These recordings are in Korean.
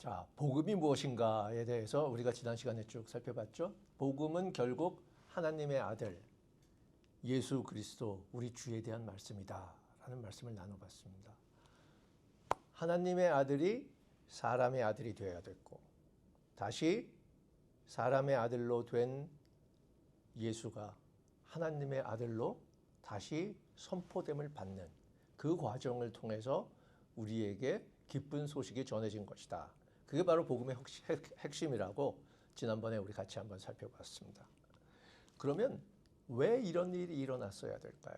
자, 복음이 무엇인가에 대해서 우리가 지난 시간에 쭉 살펴봤죠. 복음은 결국 하나님의 아들 예수 그리스도 우리 주에 대한 말씀이다 라는 말씀을 나눠봤습니다. 하나님의 아들이 사람의 아들이 되어야 됐고 다시 사람의 아들로 된 예수가 하나님의 아들로 다시 선포됨을 받는 그 과정을 통해서 우리에게 기쁜 소식이 전해진 것이다. 그게 바로 복음의 핵심이라고 지난번에 우리 같이 한번 살펴봤습니다. 그러면 왜 이런 일이 일어났어야 될까요?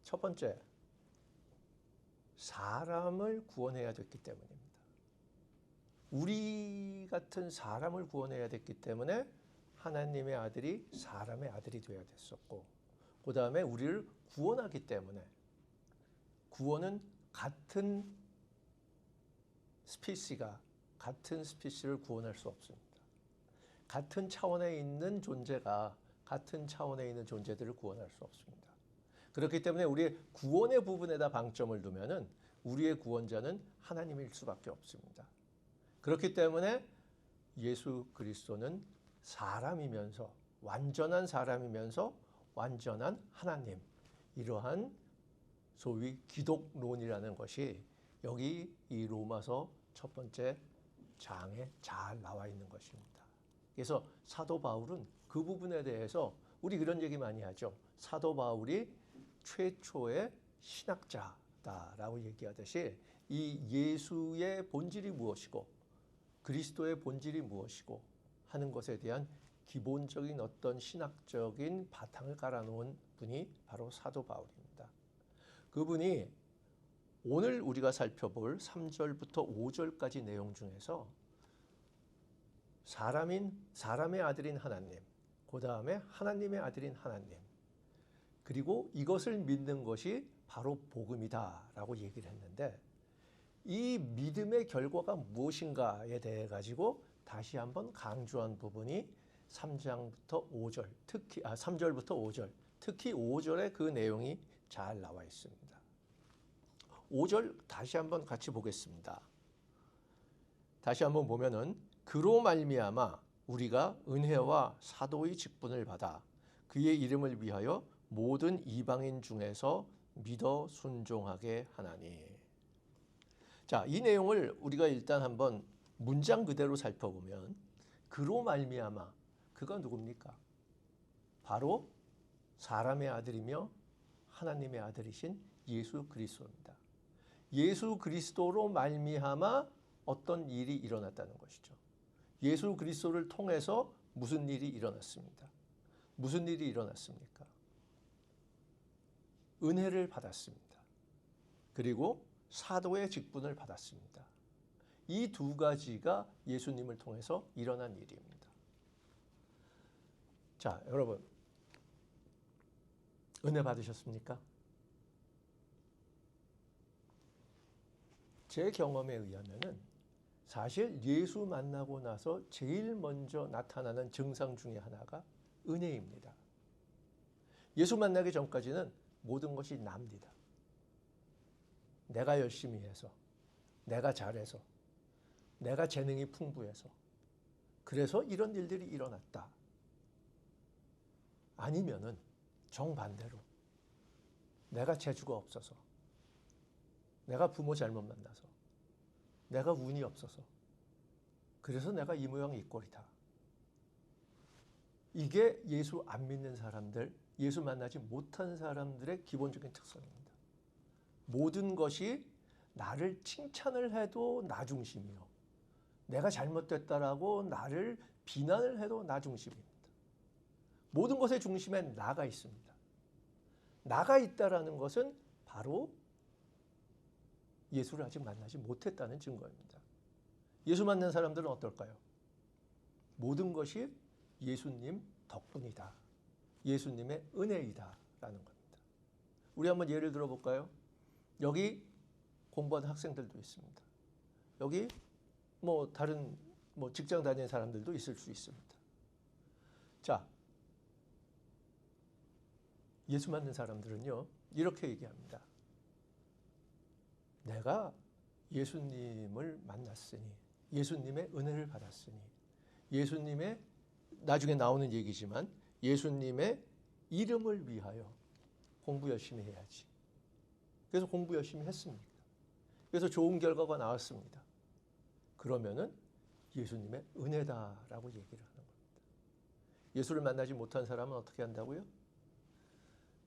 첫 번째, 사람을 구원해야 됐기 때문입니다. 우리 같은 사람을 구원해야 됐기 때문에 하나님의 아들이 사람의 아들이 되어야 됐었고, 그 다음에 우리를 구원하기 때문에 구원은 같은 스피시를 구원할 수 없습니다. 같은 차원에 있는 존재가 같은 차원에 있는 존재들을 구원할 수 없습니다. 그렇기 때문에 우리의 구원의 부분에다 방점을 두면은 우리의 구원자는 하나님일 수밖에 없습니다. 그렇기 때문에 예수 그리스도는 사람이면서 완전한 사람이면서 완전한 하나님, 이러한 소위 기독론이라는 것이 여기 이 로마서 첫 번째 장에 잘 나와 있는 것입니다. 그래서 사도 바울은 그 부분에 대해서 우리 그런 얘기 많이 하죠. 사도 바울이 최초의 신학자다라고 얘기하듯이 이 예수의 본질이 무엇이고 그리스도의 본질이 무엇이고 하는 것에 대한 기본적인 어떤 신학적인 바탕을 깔아놓은 분이 바로 사도 바울입니다. 그분이 오늘 우리가 살펴볼 3절부터 5절까지 내용 중에서 사람의 아들인 하나님, 그 다음에 하나님의 아들인 하나님, 그리고 이것을 믿는 것이 바로 복음이다라고 얘기를 했는데 이 믿음의 결과가 무엇인가에 대해 가지고 다시 한번 강조한 부분이 3절부터 5절, 특히 5절에 그 내용이 잘 나와 있습니다. 5절 다시 한번 같이 보겠습니다. 다시 한번 보면은 그로 말미암아 우리가 은혜와 사도의 직분을 받아 그의 이름을 위하여 모든 이방인 중에서 믿어 순종하게 하나니. 자, 이 내용을 우리가 일단 한번 문장 그대로 살펴보면 그로 말미암아 그가 누굽니까? 바로 사람의 아들이며 하나님의 아들이신 예수 그리스도입니다. 예수 그리스도로 말미암아 어떤 일이 일어났다는 것이죠. 예수 그리스도를 통해서 무슨 일이 일어났습니다. 무슨 일이 일어났습니까? 은혜를 받았습니다. 그리고 사도의 직분을 받았습니다. 이 두 가지가 예수님을 통해서 일어난 일입니다. 자, 여러분, 은혜 받으셨습니까? 제 경험에 의하면은 사실 예수 만나고 나서 제일 먼저 나타나는 증상 중에 하나가 은혜입니다. 예수 만나기 전까지는 모든 것이 납니다. 내가 열심히 해서, 내가 잘해서, 내가 재능이 풍부해서, 그래서 이런 일들이 일어났다. 아니면은 정반대로 내가 재주가 없어서, 내가 부모 잘못 만나서, 내가 운이 없어서, 그래서 내가 이 모양 이 꼴이다. 이게 예수 안 믿는 사람들, 예수 만나지 못한 사람들의 기본적인 특성입니다. 모든 것이 나를 칭찬을 해도 나 중심이요. 내가 잘못됐다라고 나를 비난을 해도 나 중심입니다. 모든 것의 중심에 나가 있습니다. 나가 있다라는 것은 바로 예수를 아직 만나지 못했다는 증거입니다. 예수 만난 사람들은 어떨까요? 모든 것이 예수님 덕분이다. 예수님의 은혜이다 라는 겁니다. 우리 한번 예를 들어볼까요? 여기 공부하는 학생들도 있습니다. 여기 다른 직장 다니는 사람들도 있을 수 있습니다. 자, 예수 만난 사람들은요 이렇게 얘기합니다. 내가 예수님을 만났으니, 예수님의 은혜를 받았으니, 예수님의, 나중에 나오는 얘기지만 예수님의 이름을 위하여 공부 열심히 해야지. 그래서 공부 열심히 했습니다. 그래서 좋은 결과가 나왔습니다. 그러면은 예수님의 은혜다라고 얘기를 하는 겁니다. 예수를 만나지 못한 사람은 어떻게 한다고요?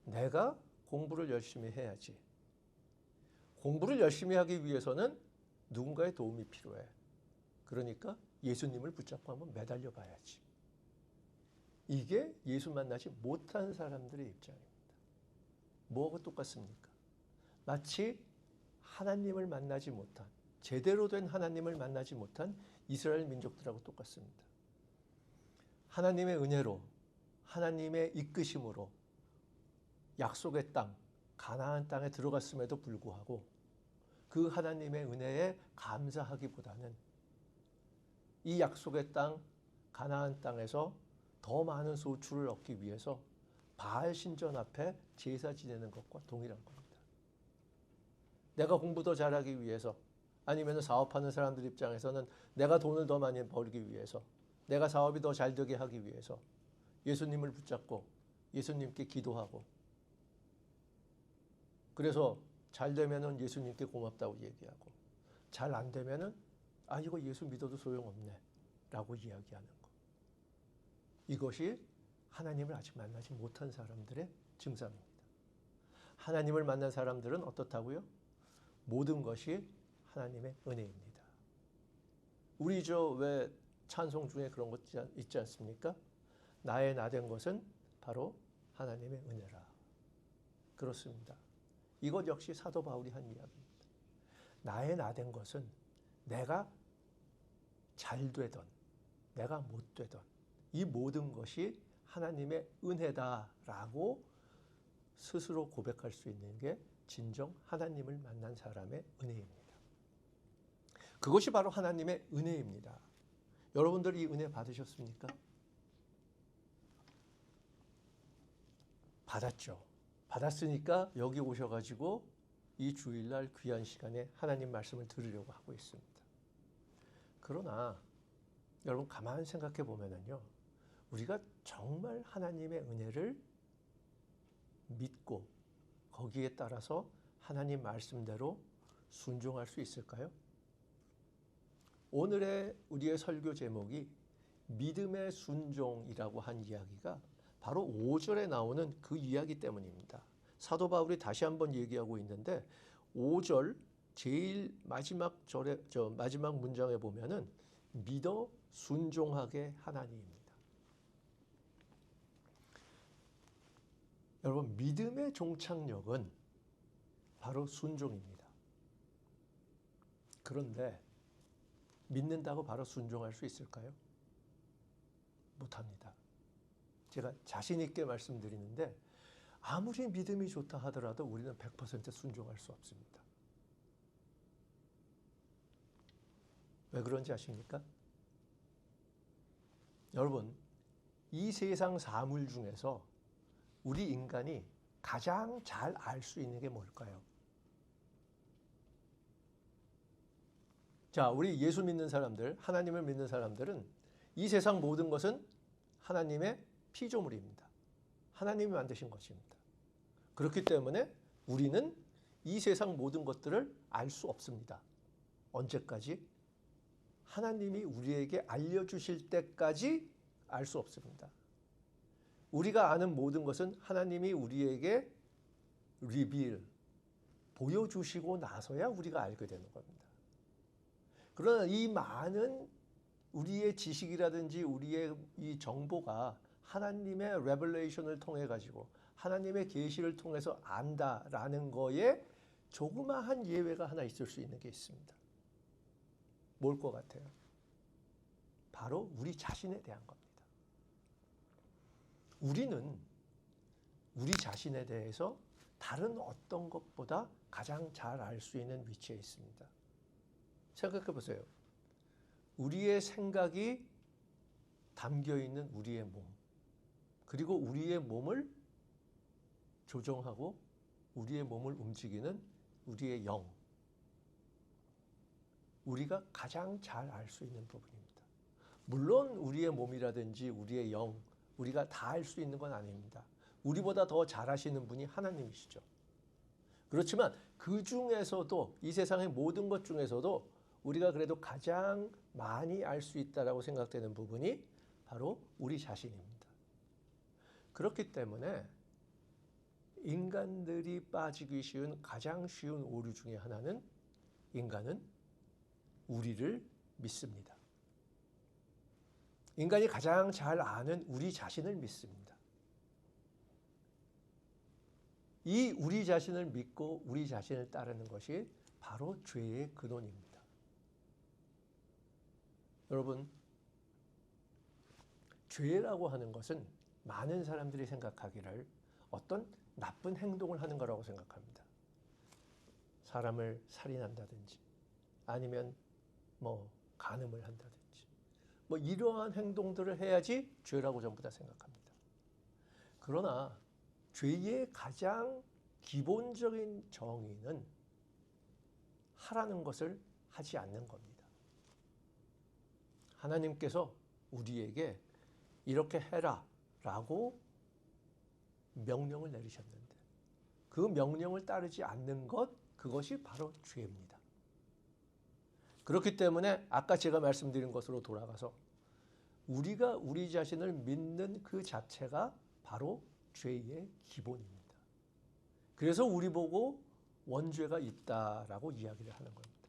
내가 공부를 열심히 해야지. 공부를 열심히 하기 위해서는 누군가의 도움이 필요해. 그러니까 예수님을 붙잡고 한번 매달려 봐야지. 이게 예수 만나지 못한 사람들의 입장입니다. 뭐하고 똑같습니까? 마치 하나님을 만나지 못한, 제대로 된 하나님을 만나지 못한 이스라엘 민족들하고 똑같습니다. 하나님의 은혜로, 하나님의 이끄심으로 약속의 땅, 가나안 땅에 들어갔음에도 불구하고 그 하나님의 은혜에 감사하기보다는 이 약속의 땅, 가나안 땅에서 더 많은 소출을 얻기 위해서 바알 신전 앞에 제사 지내는 것과 동일한 겁니다. 내가 공부 더 잘하기 위해서, 아니면 사업하는 사람들 입장에서는 내가 돈을 더 많이 벌기 위해서, 내가 사업이 더 잘 되게 하기 위해서 예수님을 붙잡고 예수님께 기도하고, 그래서 잘 되면은 예수님께 고맙다고 얘기하고, 잘 안 되면은 아, 이거 예수 믿어도 소용없네 라고 이야기하는 것. 이것이 하나님을 아직 만나지 못한 사람들의 증상입니다. 하나님을 만난 사람들은 어떻다고요? 모든 것이 하나님의 은혜입니다. 우리 왜 찬송 중에 그런 것 있지 않습니까? 나의 나된 것은 바로 하나님의 은혜라. 그렇습니다. 이것 역시 사도 바울이 한 이야기입니다. 나의 나된 것은 내가 잘 되던, 내가 못 되던 이 모든 것이 하나님의 은혜다라고 스스로 고백할 수 있는 게 진정 하나님을 만난 사람의 은혜입니다. 그것이 바로 하나님의 은혜입니다. 여러분들 이 은혜 받으셨습니까? 받았죠. 받았으니까 여기 오셔가지고 이 주일날 귀한 시간에 하나님 말씀을 들으려고 하고 있습니다. 그러나 여러분 가만히 생각해 보면은요, 우리가 정말 하나님의 은혜를 믿고 거기에 따라서 하나님 말씀대로 순종할 수 있을까요? 오늘의 우리의 설교 제목이 믿음의 순종이라고 한 이야기가 바로 5절에 나오는 그 이야기 때문입니다. 사도 바울이 다시 한번 얘기하고 있는데 5절 제일 마지막 마지막 문장에 보면은 믿어 순종하게 하나니입니다. 여러분, 믿음의 종착역은 바로 순종입니다. 그런데 믿는다고 바로 순종할 수 있을까요? 못합니다. 제가 자신 있게 말씀드리는데 아무리 믿음이 좋다 하더라도 우리는 100% 순종할 수 없습니다. 왜 그런지 아십니까? 여러분, 이 세상 사물 중에서 우리 인간이 가장 잘 알 수 있는 게 뭘까요? 자, 우리 예수 믿는 사람들, 하나님을 믿는 사람들은 이 세상 모든 것은 하나님의 피조물입니다. 하나님이 만드신 것입니다. 그렇기 때문에 우리는 이 세상 모든 것들을 알 수 없습니다. 언제까지? 하나님이 우리에게 알려주실 때까지 알 수 없습니다. 우리가 아는 모든 것은 하나님이 우리에게 보여주시고 나서야 우리가 알게 되는 겁니다. 그러나 이 많은 우리의 지식이라든지 우리의 이 정보가 하나님의 레벨레이션을 통해 가지고 하나님의 계시를 통해서 안다라는 거에 조그마한 예외가 하나 있을 수 있는 게 있습니다. 뭘 것 같아요? 바로 우리 자신에 대한 겁니다. 우리는 우리 자신에 대해서 다른 어떤 것보다 가장 잘 알 수 있는 위치에 있습니다. 생각해 보세요. 우리의 생각이 담겨 있는 우리의 몸, 그리고 우리의 몸을 조정하고 우리의 몸을 움직이는 우리의 영. 우리가 가장 잘 알 수 있는 부분입니다. 물론 우리의 몸이라든지 우리의 영, 우리가 다 알 수 있는 건 아닙니다. 우리보다 더 잘 아시는 분이 하나님이시죠. 그렇지만 그 중에서도 이 세상의 모든 것 중에서도 우리가 그래도 가장 많이 알 수 있다라고 생각되는 부분이 바로 우리 자신입니다. 그렇기 때문에 인간들이 빠지기 쉬운 가장 쉬운 오류 중에 하나는 인간은 우리를 믿습니다. 인간이 가장 잘 아는 우리 자신을 믿습니다. 이 우리 자신을 믿고 우리 자신을 따르는 것이 바로 죄의 근원입니다. 여러분, 죄라고 하는 것은 많은 사람들이 생각하기를 어떤 나쁜 행동을 하는 거라고 생각합니다. 사람을 살인한다든지 아니면 간음을 한다든지 이러한 행동들을 해야지 죄라고 전부 다 생각합니다. 그러나 죄의 가장 기본적인 정의는 하라는 것을 하지 않는 겁니다. 하나님께서 우리에게 이렇게 해라 라고 명령을 내리셨는데 그 명령을 따르지 않는 것, 그것이 바로 죄입니다. 그렇기 때문에 아까 제가 말씀드린 것으로 돌아가서 우리가 우리 자신을 믿는 그 자체가 바로 죄의 기본입니다. 그래서 우리 보고 원죄가 있다라고 이야기를 하는 겁니다.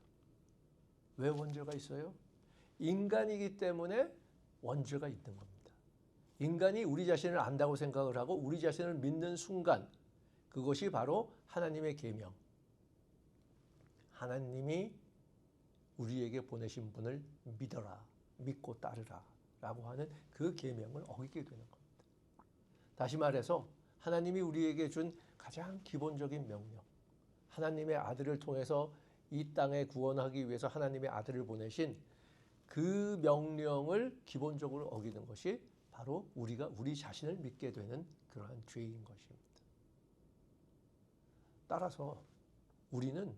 왜 원죄가 있어요? 인간이기 때문에 원죄가 있는 겁니다. 인간이 우리 자신을 안다고 생각을 하고 우리 자신을 믿는 순간 그것이 바로 하나님의 계명, 하나님이 우리에게 보내신 분을 믿어라, 믿고 따르라 라고 하는 그 계명을 어기게 되는 겁니다. 다시 말해서 하나님이 우리에게 준 가장 기본적인 명령, 하나님의 아들을 통해서 이 땅에 구원하기 위해서 하나님의 아들을 보내신 그 명령을 기본적으로 어기는 것이 바로 우리가 우리 자신을 믿게 되는 그러한 죄인 것입니다. 따라서 우리는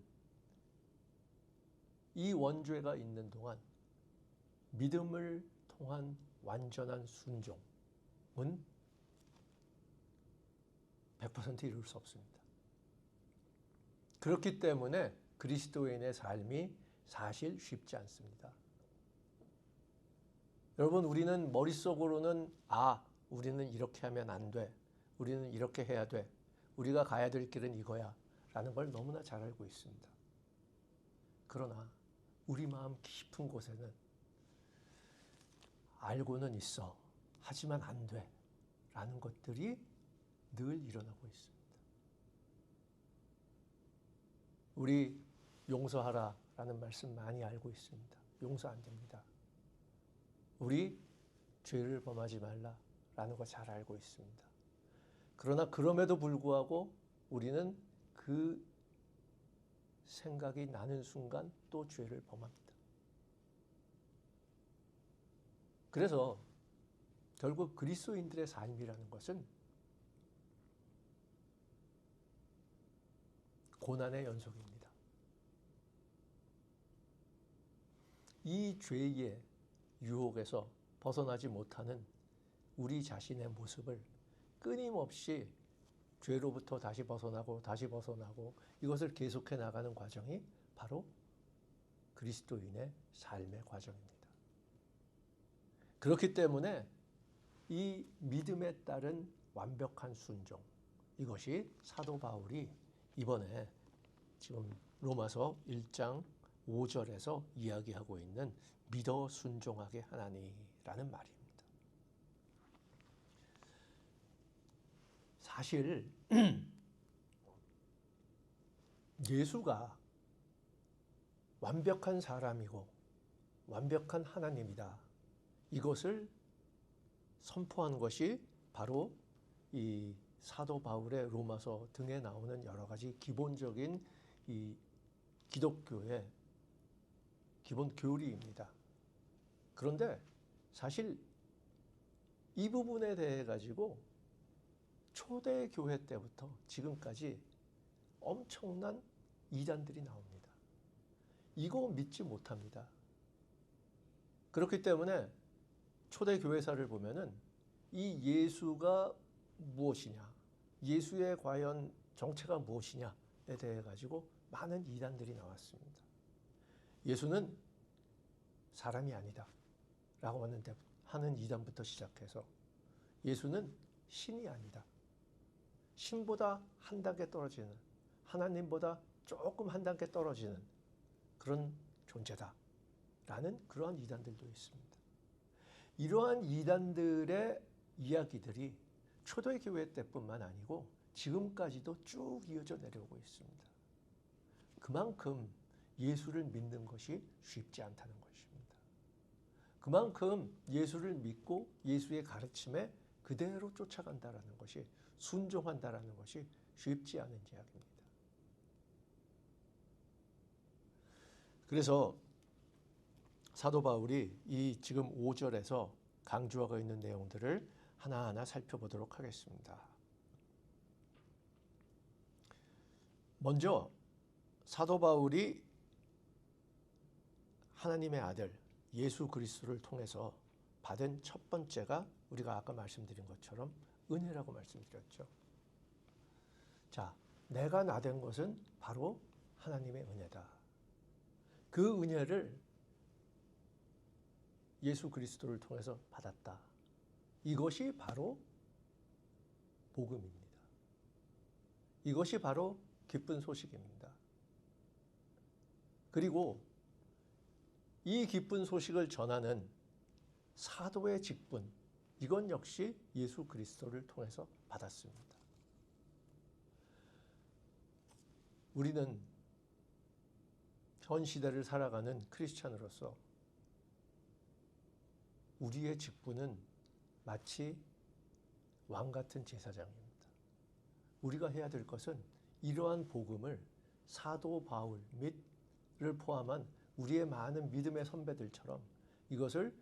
이 원죄가 있는 동안 믿음을 통한 완전한 순종은 100% 이룰 수 없습니다. 그렇기 때문에 그리스도인의 삶이 사실 쉽지 않습니다. 여러분, 우리는 머릿속으로는 우리는 이렇게 하면 안 돼. 우리는 이렇게 해야 돼. 우리가 가야 될 길은 이거야. 라는 걸 너무나 잘 알고 있습니다. 그러나 우리 마음 깊은 곳에는 알고는 있어. 하지만 안 돼. 라는 것들이 늘 일어나고 있습니다. 우리 용서하라 라는 말씀 많이 알고 있습니다. 용서 안 됩니다. 우리 죄를 범하지 말라라는 거 잘 알고 있습니다. 그러나 그럼에도 불구하고 우리는 그 생각이 나는 순간 또 죄를 범합니다. 그래서 결국 그리스도인들의 삶이라는 것은 고난의 연속입니다. 이 죄의 유혹에서 벗어나지 못하는 우리 자신의 모습을 끊임없이 죄로부터 다시 벗어나고 이것을 계속해 나가는 과정이 바로 그리스도인의 삶의 과정입니다. 그렇기 때문에 이 믿음에 따른 완벽한 순종, 이것이 사도 바울이 이번에 지금 로마서 1장 5절에서 이야기하고 있는 믿어 순종하게 하나니라는 말입니다. 사실 예수가 완벽한 사람이고 완벽한 하나님이다. 이것을 선포한 것이 바로 이 사도 바울의 로마서 등에 나오는 여러 가지 기본적인 이 기독교의 기본 교리입니다. 그런데 사실 이 부분에 대해 가지고 초대 교회 때부터 지금까지 엄청난 이단들이 나옵니다. 이거 믿지 못합니다. 그렇기 때문에 초대 교회사를 보면은 이 예수가 무엇이냐, 예수의 과연 정체가 무엇이냐에 대해 가지고 많은 이단들이 나왔습니다. 예수는 사람이 아니다 라고 하는 이단부터 시작해서 예수는 신이 아니다, 신보다 한 단계 떨어지는, 하나님보다 조금 한 단계 떨어지는 그런 존재다 라는 그러한 이단들도 있습니다. 이러한 이단들의 이야기들이 초대교회 때뿐만 아니고 지금까지도 쭉 이어져 내려오고 있습니다. 그만큼 예수를 믿는 것이 쉽지 않다는 것입니다. 그만큼 예수를 믿고 예수의 가르침에 그대로 쫓아간다라는 것이, 순종한다라는 것이 쉽지 않은 이야기입니다. 그래서 사도 바울이 이 지금 5절에서 강조하고 있는 내용들을 하나하나 살펴보도록 하겠습니다. 먼저 사도 바울이 하나님의 아들 예수 그리스도를 통해서 받은 첫 번째가 우리가 아까 말씀드린 것처럼 은혜라고 말씀드렸죠. 자, 내가 나된 것은 바로 하나님의 은혜다. 그 은혜를 예수 그리스도를 통해서 받았다. 이것이 바로 복음입니다. 이것이 바로 기쁜 소식입니다. 그리고 이 기쁜 소식을 전하는 사도의 직분, 이건 역시 예수 그리스도를 통해서 받았습니다. 우리는 현 시대를 살아가는 크리스찬으로서 우리의 직분은 마치 왕 같은 제사장입니다. 우리가 해야 될 것은 이러한 복음을 사도 바울 및을 포함한 우리의 많은 믿음의 선배들처럼 이것을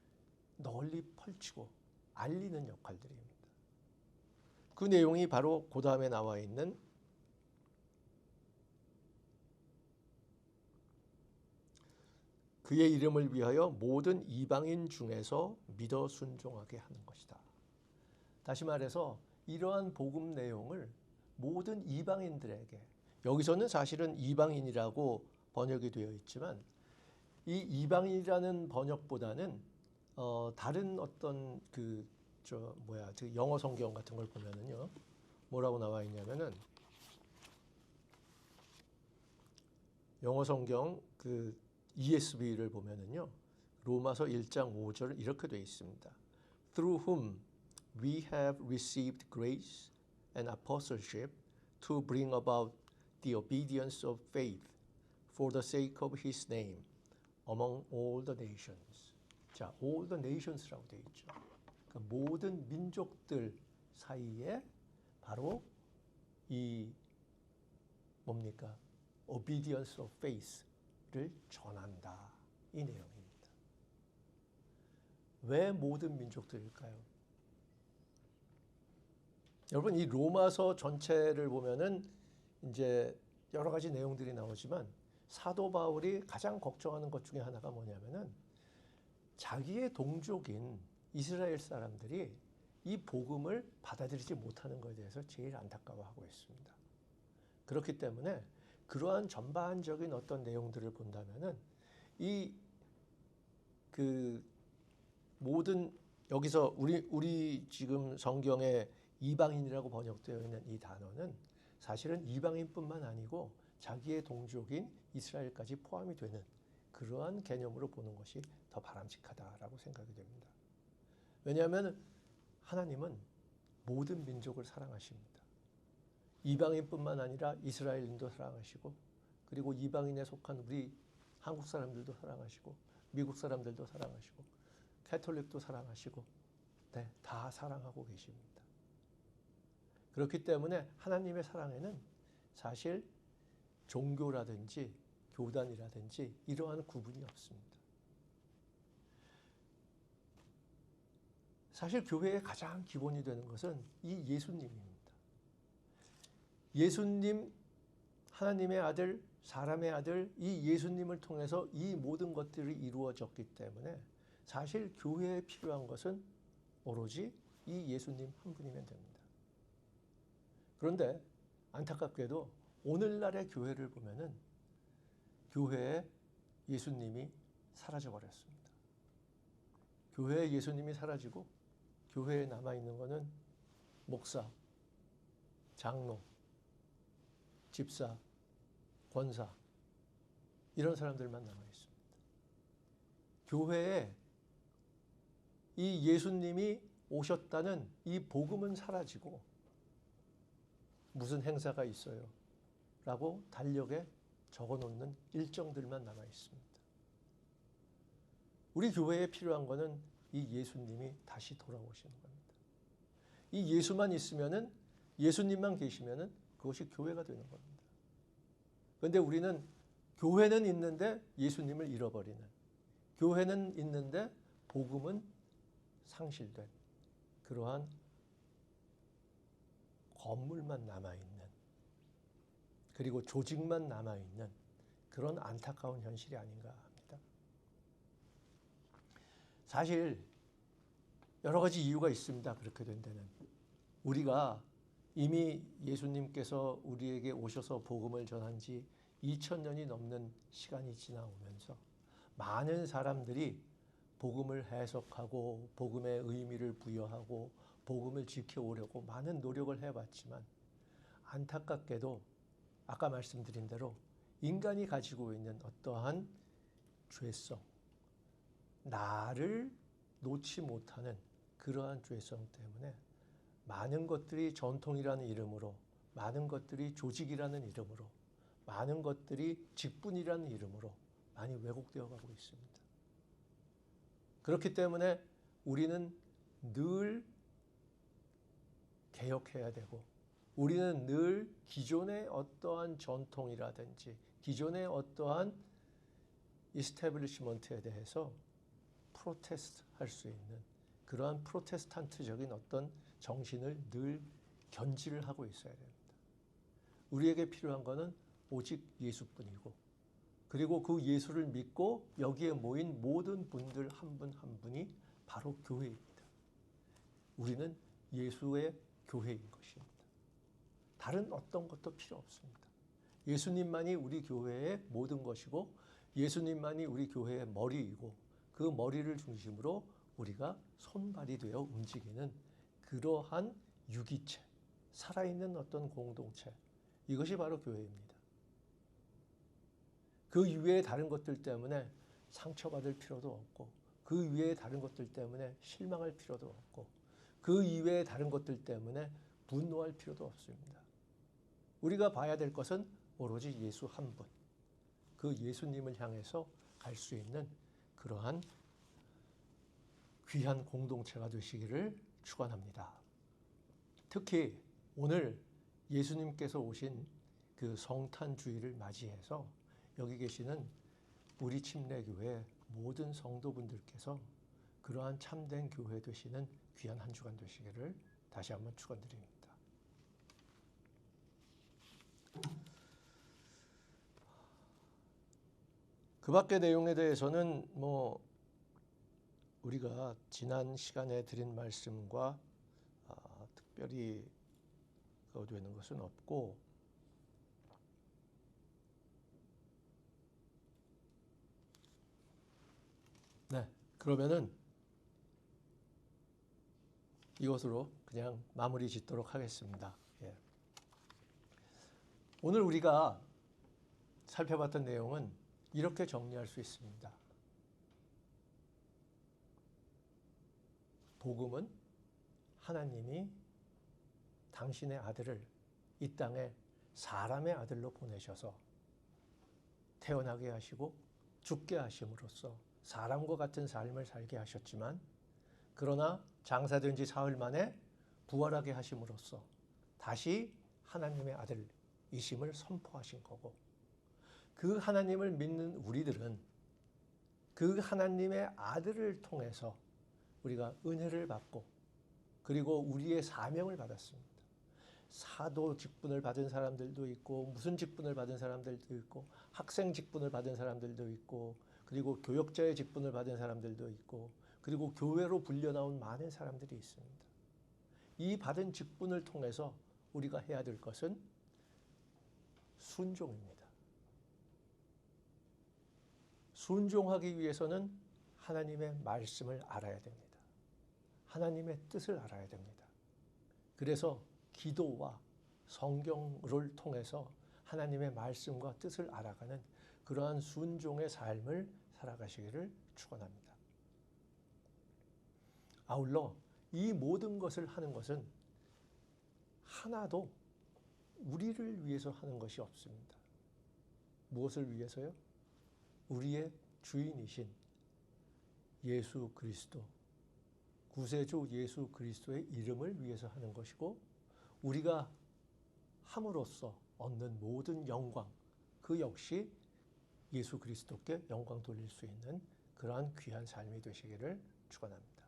널리 펼치고 알리는 역할들입니다. 그 내용이 바로 그 다음에 나와 있는 그의 이름을 위하여 모든 이방인 중에서 믿어 순종하게 하는 것이다. 다시 말해서 이러한 복음 내용을 모든 이방인들에게, 여기서는 사실은 이방인이라고 번역이 되어 있지만 이 이방인이라는 번역보다는 다른 어떤 영어 성경 같은 걸 보면은요, 뭐라고 나와 있냐면은 영어 성경 ESV를 보면은요, 로마서 1장 5절 이렇게 되어 있습니다. Through whom we have received grace and apostleship to bring about the obedience of faith for the sake of his name among all the nations. 자, all the nations라고 되어 있죠. 그 모든 민족들 사이에 바로 이 뭡니까? obedience of faith를 전한다. 이 내용입니다. 왜 모든 민족들일까요? 여러분, 이 로마서 전체를 보면은 이제 여러 가지 내용들이 나오지만 사도 바울이 가장 걱정하는 것 중에 하나가 뭐냐면은 자기의 동족인 이스라엘 사람들이 이 복음을 받아들이지 못하는 것에 대해서 제일 안타까워하고 있습니다. 그렇기 때문에 그러한 전반적인 어떤 내용들을 본다면은 모든 여기서 우리 지금 성경에 이방인이라고 번역되어 있는 이 단어는 사실은 이방인뿐만 아니고 자기의 동족인 이스라엘까지 포함이 되는 그러한 개념으로 보는 것이 더 바람직하다라고 생각이 됩니다. 왜냐하면 하나님은 모든 민족을 사랑하십니다. 이방인뿐만 아니라 이스라엘인도 사랑하시고, 그리고 이방인에 속한 우리 한국 사람들도 사랑하시고, 미국 사람들도 사랑하시고, 캐톨릭도 사랑하시고, 네, 다 사랑하고 계십니다. 그렇기 때문에 하나님의 사랑에는 사실 종교라든지 교단이라든지 이러한 구분이 없습니다. 사실 교회의 가장 기본이 되는 것은 이 예수님입니다. 예수님, 하나님의 아들 사람의 아들 이 예수님을 통해서 이 모든 것들이 이루어졌기 때문에 사실 교회에 필요한 것은 오로지 이 예수님 한 분이면 됩니다. 그런데 안타깝게도 오늘날의 교회를 보면은 교회에 예수님이 사라져 버렸습니다. 교회에 예수님이 사라지고 교회에 남아있는 것은 목사, 장로, 집사, 권사 이런 사람들만 남아있습니다. 교회에 이 예수님이 오셨다는 이 복음은 사라지고 무슨 행사가 있어요 라고 달력에 적어놓는 일정들만 남아있습니다. 우리 교회에 필요한 것은 이 예수님이 다시 돌아오시는 겁니다. 이 예수만 있으면은 예수님만 계시면은 그것이 교회가 되는 겁니다. 그런데 우리는 교회는 있는데 예수님을 잃어버리는, 교회는 있는데 복음은 상실된 그러한 건물만 남아있는, 그리고 조직만 남아있는 그런 안타까운 현실이 아닌가 합니다. 사실 여러 가지 이유가 있습니다. 그렇게 된 데는 우리가 이미 예수님께서 우리에게 오셔서 복음을 전한 지 2000년이 넘는 시간이 지나오면서 많은 사람들이 복음을 해석하고 복음의 의미를 부여하고 복음을 지켜오려고 많은 노력을 해봤지만 안타깝게도 아까 말씀드린 대로 인간이 가지고 있는 어떠한 죄성, 나를 놓지 못하는 그러한 죄성 때문에 많은 것들이 전통이라는 이름으로, 많은 것들이 조직이라는 이름으로, 많은 것들이 직분이라는 이름으로 많이 왜곡되어 가고 있습니다. 그렇기 때문에 우리는 늘 개혁해야 되고, 우리는 늘 기존의 어떠한 전통이라든지 기존의 어떠한 이스태블리시먼트에 대해서 프로테스트 할 수 있는 그러한 프로테스탄트적인 어떤 정신을 늘 견지를 하고 있어야 됩니다. 우리에게 필요한 것은 오직 예수뿐이고, 그리고 그 예수를 믿고 여기에 모인 모든 분들 한 분 한 분이 바로 교회입니다. 우리는 예수의 교회인 것입니다. 다른 어떤 것도 필요 없습니다. 예수님만이 우리 교회의 모든 것이고 예수님만이 우리 교회의 머리이고 그 머리를 중심으로 우리가 손발이 되어 움직이는 그러한 유기체, 살아있는 어떤 공동체, 이것이 바로 교회입니다. 그 위에 다른 것들 때문에 상처받을 필요도 없고, 그 위에 다른 것들 때문에 실망할 필요도 없고, 그 이외의 다른 것들 때문에 분노할 필요도 없습니다. 우리가 봐야 될 것은 오로지 예수 한 분, 그 예수님을 향해서 갈 수 있는 그러한 귀한 공동체가 되시기를 축원합니다. 특히 오늘 예수님께서 오신 그 성탄주의를 맞이해서 여기 계시는 우리 침례교회 모든 성도분들께서 그러한 참된 교회 되시는 귀한 한 주간 되시기를 다시 한번 축원드립니다. 그 밖의 내용에 대해서는 우리가 지난 시간에 드린 말씀과 특별히 되는 것은 없고, 네, 그러면은 이것으로 그냥 마무리 짓도록 하겠습니다. 예. 오늘 우리가 살펴봤던 내용은 이렇게 정리할 수 있습니다. 복음은 하나님이 당신의 아들을 이 땅에 사람의 아들로 보내셔서 태어나게 하시고 죽게 하심으로써 사람과 같은 삶을 살게 하셨지만, 그러나 장사된 지 사흘 만에 부활하게 하심으로써 다시 하나님의 아들이심을 선포하신 거고, 그 하나님을 믿는 우리들은 그 하나님의 아들을 통해서 우리가 은혜를 받고 그리고 우리의 사명을 받았습니다. 사도 직분을 받은 사람들도 있고 무슨 직분을 받은 사람들도 있고 학생 직분을 받은 사람들도 있고 그리고 교역자의 직분을 받은 사람들도 있고 그리고 교회로 불려 나온 많은 사람들이 있습니다. 이 받은 직분을 통해서 우리가 해야 될 것은 순종입니다. 순종하기 위해서는 하나님의 말씀을 알아야 됩니다. 하나님의 뜻을 알아야 됩니다. 그래서 기도와 성경을 통해서 하나님의 말씀과 뜻을 알아가는 그러한 순종의 삶을 살아가시기를 축원합니다. 아울러 이 모든 것을 하는 것은 하나도 우리를 위해서 하는 것이 없습니다. 무엇을 위해서요? 우리의 주인이신 예수 그리스도, 구세주 예수 그리스도의 이름을 위해서 하는 것이고 우리가 함으로써 얻는 모든 영광, 그 역시 예수 그리스도께 영광 돌릴 수 있는 그러한 귀한 삶이 되시기를 축원합니다.